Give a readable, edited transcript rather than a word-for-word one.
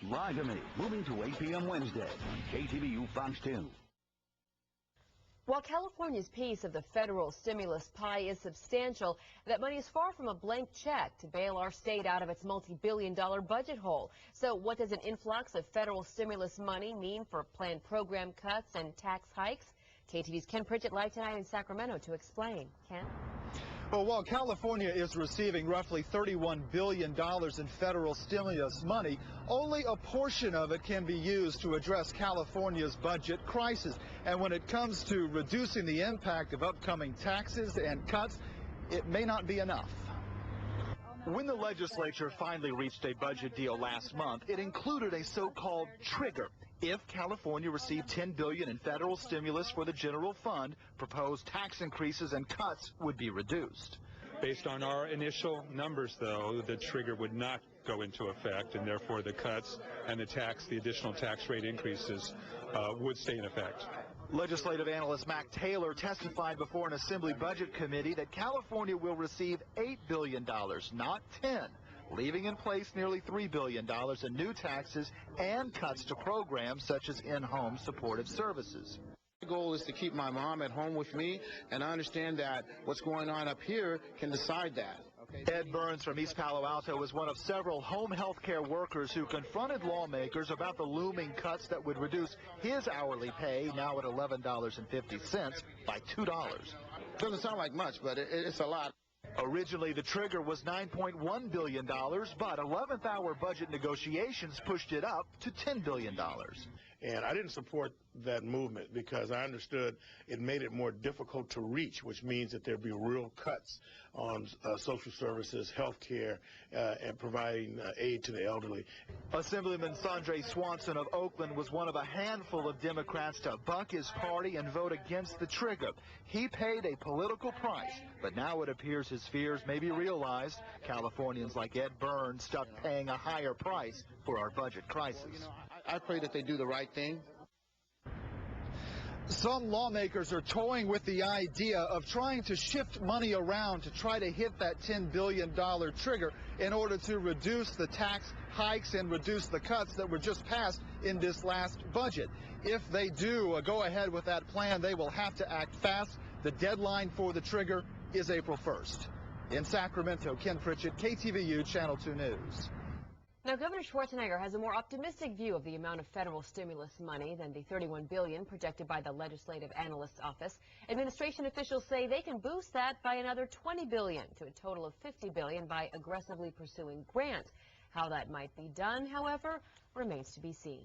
Lie to Me, moving to 8 p.m. Wednesday on KTVU Fox 2. While California's piece of the federal stimulus pie is substantial, that money is far from a blank check to bail our state out of its multi-billion-dollar budget hole. So what does an influx of federal stimulus money mean for planned program cuts and tax hikes? KTV's Ken Pritchett live tonight in Sacramento to explain. Ken? Well, while California is receiving roughly $31 billion in federal stimulus money, only a portion of it can be used to address California's budget crisis. And when it comes to reducing the impact of upcoming taxes and cuts, it may not be enough. When the legislature finally reached a budget deal last month, it included a so-called trigger. If California received $10 billion in federal stimulus for the general fund, proposed tax increases and cuts would be reduced. Based on our initial numbers, though, the trigger would not go into effect, and therefore the cuts and the additional tax rate increases would stay in effect. Legislative analyst Mac Taylor testified before an Assembly Budget Committee that California will receive $8 billion, not $10, leaving in place nearly $3 billion in new taxes and cuts to programs such as in-home supportive services. My goal is to keep my mom at home with me, and I understand that what's going on up here can decide that. Ed Burns from East Palo Alto was one of several home health care workers who confronted lawmakers about the looming cuts that would reduce his hourly pay, now at $11.50, by $2. Doesn't sound like much, but it's a lot. Originally, the trigger was $9.1 billion, but 11th hour budget negotiations pushed it up to $10 billion. And I didn't support that movement because I understood it made it more difficult to reach, which means that there'd be real cuts on social services, health care, and providing aid to the elderly. Assemblyman Swanson of Oakland was one of a handful of Democrats to buck his party and vote against the trigger. He paid a political price, but now it appears his fears may be realized. Californians like Ed Burns stuck paying a higher price for our budget crisis. I pray that they do the right thing. Some lawmakers are toying with the idea of trying to shift money around to try to hit that $10 billion trigger in order to reduce the tax hikes and reduce the cuts that were just passed in this last budget. If they do go ahead with that plan, they will have to act fast. The deadline for the trigger is April 1st. In Sacramento, Ken Pritchett, KTVU Channel 2 News. Now, Governor Schwarzenegger has a more optimistic view of the amount of federal stimulus money than the $31 billion projected by the Legislative Analyst's Office. Administration officials say they can boost that by another $20 billion to a total of $50 billion by aggressively pursuing grants. How that might be done, however, remains to be seen.